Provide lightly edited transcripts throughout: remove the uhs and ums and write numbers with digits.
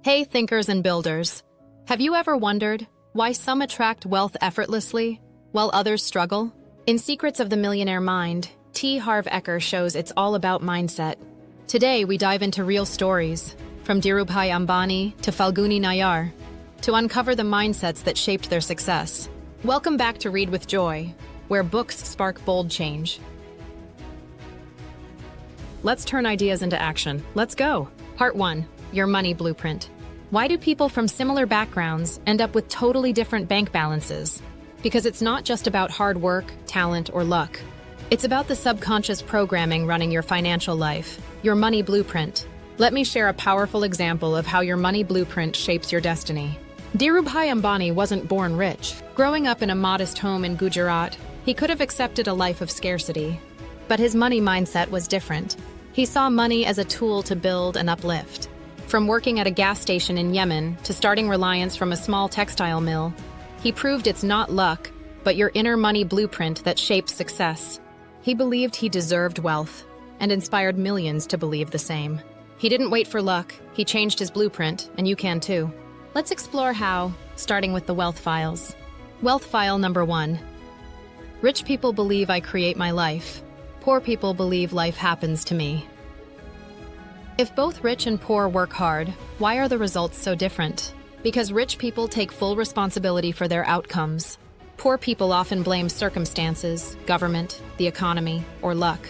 Hey, thinkers and builders. Have you ever wondered why some attract wealth effortlessly while others struggle? In Secrets of the Millionaire Mind, Harv Eker shows it's all about mindset. Today, we dive into real stories, from Dhirubhai Ambani to Falguni Nayar, to uncover the mindsets that shaped their success. Welcome back to Read with Joy, where books spark bold change. Let's turn ideas into action. Let's go. Part 1. Your money blueprint. Why do people from similar backgrounds end up with totally different bank balances? Because it's not just about hard work, talent, or luck. It's about the subconscious programming running your financial life, your money blueprint. Let me share a powerful example of how your money blueprint shapes your destiny. Dhirubhai Ambani wasn't born rich. Growing up in a modest home in Gujarat, he could have accepted a life of scarcity. But his money mindset was different. He saw money as a tool to build and uplift. From working at a gas station in Yemen to starting Reliance from a small textile mill, he proved it's not luck, but your inner money blueprint that shapes success. He believed he deserved wealth and inspired millions to believe the same. He didn't wait for luck, he changed his blueprint, and you can too. Let's explore how, starting with the wealth files. Wealth file number 1. Rich people believe I create my life. Poor people believe life happens to me. If both rich and poor work hard, why are the results so different? Because rich people take full responsibility for their outcomes. Poor people often blame circumstances, government, the economy, or luck.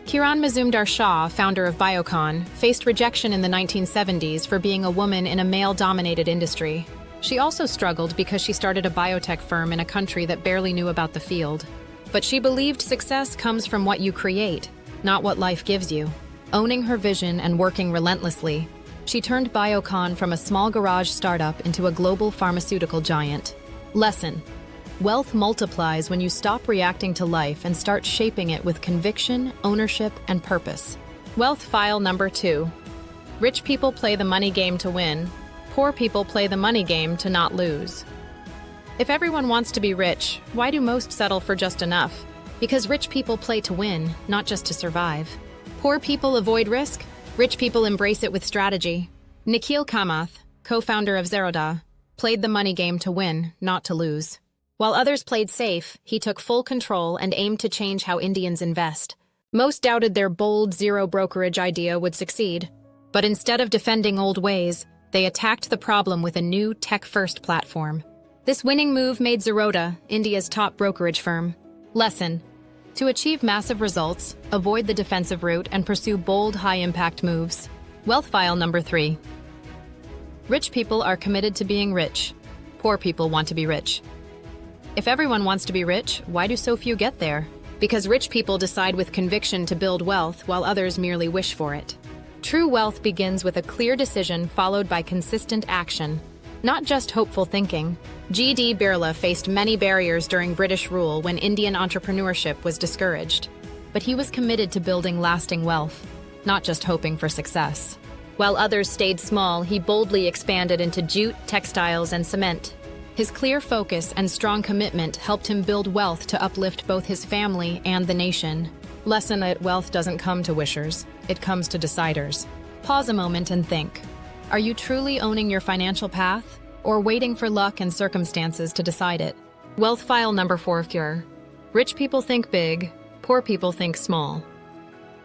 Kiran Mazumdar-Shaw, founder of Biocon, faced rejection in the 1970s for being a woman in a male-dominated industry. She also struggled because she started a biotech firm in a country that barely knew about the field. But she believed success comes from what you create, not what life gives you. Owning her vision and working relentlessly, she turned Biocon from a small garage startup into a global pharmaceutical giant. Lesson: wealth multiplies when you stop reacting to life and start shaping it with conviction, ownership, and purpose. Wealth file number 2. Rich people play the money game to win. Poor people play the money game to not lose. If everyone wants to be rich, why do most settle for just enough? Because rich people play to win, not just to survive. Poor people avoid risk. Rich people embrace it with strategy. Nikhil Kamath, co-founder of Zerodha, played the money game to win, not to lose. While others played safe, he took full control and aimed to change how Indians invest. Most doubted their bold zero brokerage idea would succeed. But instead of defending old ways, they attacked the problem with a new tech-first platform. This winning move made Zerodha India's top brokerage firm. Lesson: to achieve massive results, avoid the defensive route and pursue bold, high-impact moves. Wealth file number 3. Rich people are committed to being rich. Poor people want to be rich. If everyone wants to be rich, why do so few get there? Because rich people decide with conviction to build wealth while others merely wish for it. True wealth begins with a clear decision followed by consistent action, not just hopeful thinking. G.D. Birla faced many barriers during British rule when Indian entrepreneurship was discouraged. But he was committed to building lasting wealth, not just hoping for success. While others stayed small, he boldly expanded into jute, textiles, and cement. His clear focus and strong commitment helped him build wealth to uplift both his family and the nation. Lesson: that wealth doesn't come to wishers, it comes to deciders. Pause a moment and think. Are you truly owning your financial path, or waiting for luck and circumstances to decide it? Wealth file number 4. Rich people think big, poor people think small.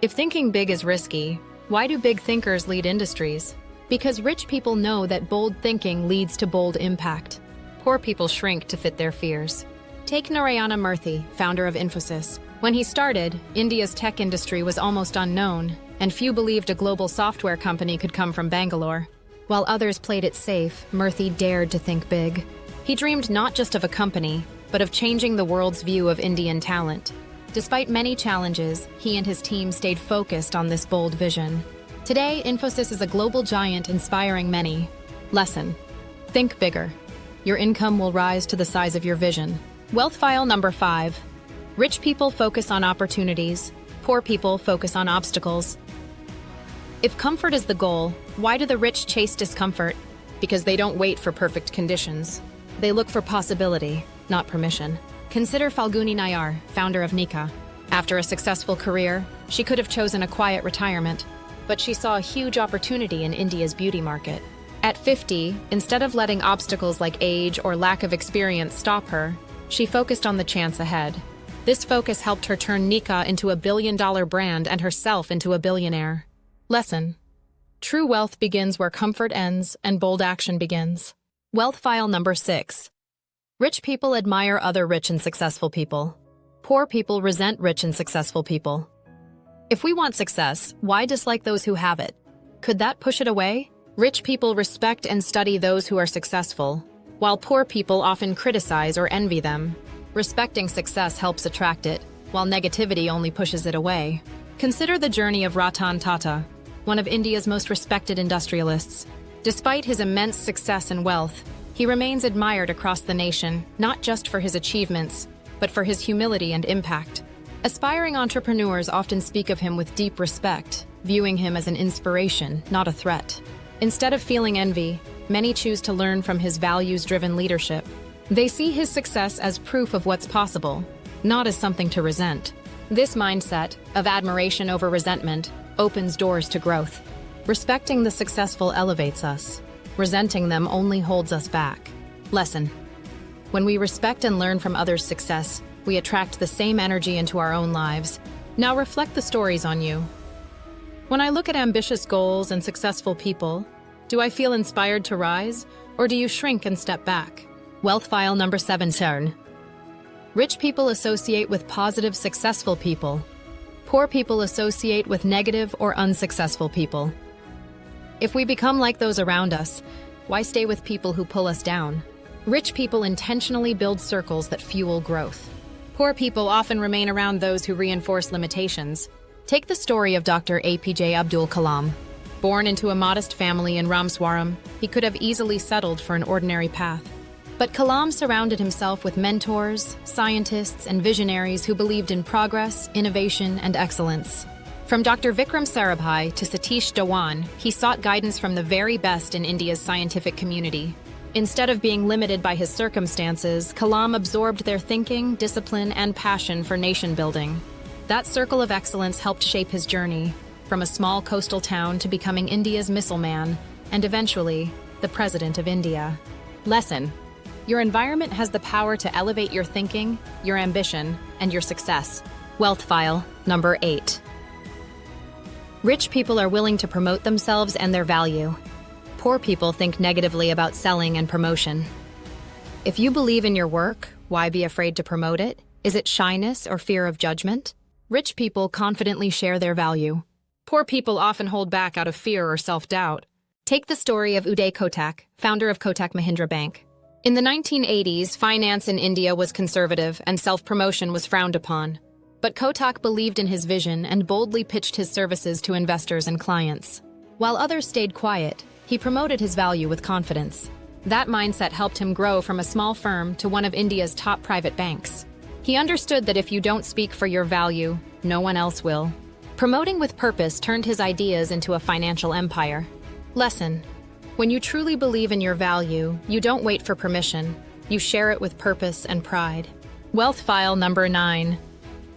If thinking big is risky, why do big thinkers lead industries? Because rich people know that bold thinking leads to bold impact. Poor people shrink to fit their fears. Take Narayana Murthy, founder of Infosys. When he started, India's tech industry was almost unknown, and few believed a global software company could come from Bangalore. While others played it safe, Murthy dared to think big. He dreamed not just of a company, but of changing the world's view of Indian talent. Despite many challenges, he and his team stayed focused on this bold vision. Today, Infosys is a global giant inspiring many. Lesson: think bigger. Your income will rise to the size of your vision. Wealth file number 5. Rich people focus on opportunities. Poor people focus on obstacles. If comfort is the goal, why do the rich chase discomfort? Because they don't wait for perfect conditions. They look for possibility, not permission. Consider Falguni Nayar, founder of Nika. After a successful career, she could have chosen a quiet retirement, but she saw a huge opportunity in India's beauty market. At 50, instead of letting obstacles like age or lack of experience stop her, she focused on the chance ahead. This focus helped her turn Nika into a billion-dollar brand and herself into a billionaire. Lesson: true wealth begins where comfort ends and bold action begins. Wealth file number 6. Rich people admire other rich and successful people. Poor people resent rich and successful people. If we want success, why dislike those who have it? Could that push it away? Rich people respect and study those who are successful, while poor people often criticize or envy them. Respecting success helps attract it, while negativity only pushes it away. Consider the journey of Ratan Tata, one of India's most respected industrialists. Despite his immense success and wealth, he remains admired across the nation, not just for his achievements, but for his humility and impact. Aspiring entrepreneurs often speak of him with deep respect, viewing him as an inspiration, not a threat. Instead of feeling envy, many choose to learn from his values-driven leadership. They see his success as proof of what's possible, not as something to resent. This mindset, of admiration over resentment, opens doors to growth. Respecting the successful elevates us. Resenting them only holds us back. Lesson: when we respect and learn from others' success, we attract the same energy into our own lives. Now reflect the stories on you. When I look at ambitious goals and successful people, do I feel inspired to rise, or do you shrink and step back? Wealth file number 7. Rich people associate with positive, successful people. Poor people associate with negative or unsuccessful people. If we become like those around us, why stay with people who pull us down? Rich people intentionally build circles that fuel growth. Poor people often remain around those who reinforce limitations. Take the story of Dr. A.P.J. Abdul Kalam. Born into a modest family in Ramswaram, he could have easily settled for an ordinary path. But Kalam surrounded himself with mentors, scientists, and visionaries who believed in progress, innovation, and excellence. From Dr. Vikram Sarabhai to Satish Dhawan, he sought guidance from the very best in India's scientific community. Instead of being limited by his circumstances, Kalam absorbed their thinking, discipline, and passion for nation-building. That circle of excellence helped shape his journey, from a small coastal town to becoming India's missile man, and eventually, the President of India. Lesson: your environment has the power to elevate your thinking, your ambition, and your success. Wealth file number 8. Rich people are willing to promote themselves and their value. Poor people think negatively about selling and promotion. If you believe in your work, why be afraid to promote it? Is it shyness or fear of judgment? Rich people confidently share their value. Poor people often hold back out of fear or self-doubt. Take the story of Uday Kotak, founder of Kotak Mahindra Bank. In the 1980s, finance in India was conservative and self-promotion was frowned upon. But Kotak believed in his vision and boldly pitched his services to investors and clients. While others stayed quiet, he promoted his value with confidence. That mindset helped him grow from a small firm to one of India's top private banks. He understood that if you don't speak for your value, no one else will. Promoting with purpose turned his ideas into a financial empire. Lesson: when you truly believe in your value, you don't wait for permission. You share it with purpose and pride. Wealth file number 9.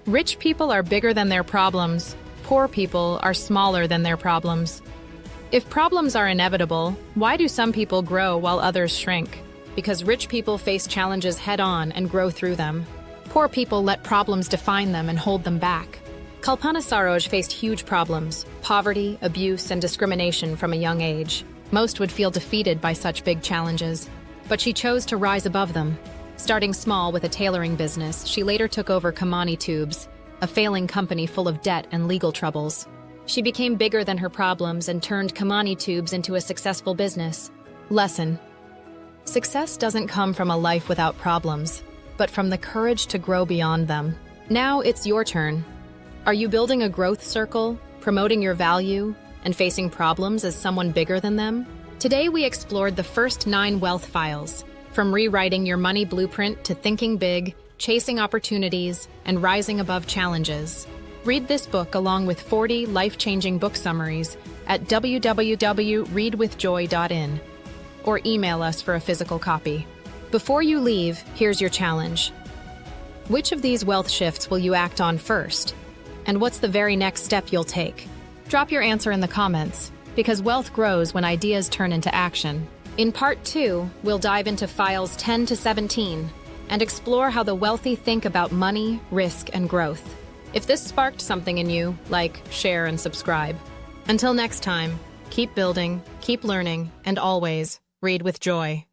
Rich people are bigger than their problems. Poor people are smaller than their problems. If problems are inevitable, why do some people grow while others shrink? Because rich people face challenges head-on and grow through them. Poor people let problems define them and hold them back. Kalpana Saroj faced huge problems: poverty, abuse, and discrimination from a young age. Most would feel defeated by such big challenges, but she chose to rise above them. Starting small with a tailoring business, she later took over Kamani Tubes, a failing company full of debt and legal troubles. She became bigger than her problems and turned Kamani Tubes into a successful business. Lesson: success doesn't come from a life without problems, but from the courage to grow beyond them. Now it's your turn. Are you building a growth circle, promoting your value, and facing problems as someone bigger than them? Today we explored the first 9 wealth files, from rewriting your money blueprint to thinking big, chasing opportunities, and rising above challenges. Read this book along with 40 life-changing book summaries at www.readwithjoy.in or email us for a physical copy. Before you leave, here's your challenge. Which of these wealth shifts will you act on first? And what's the very next step you'll take? Drop your answer in the comments. because wealth grows when ideas turn into action. In Part 2, we'll dive into files 10 to 17 and explore how the wealthy think about money, risk, and growth. If this sparked something in you, like, share, and subscribe. Until next time, keep building, keep learning, and always read with joy.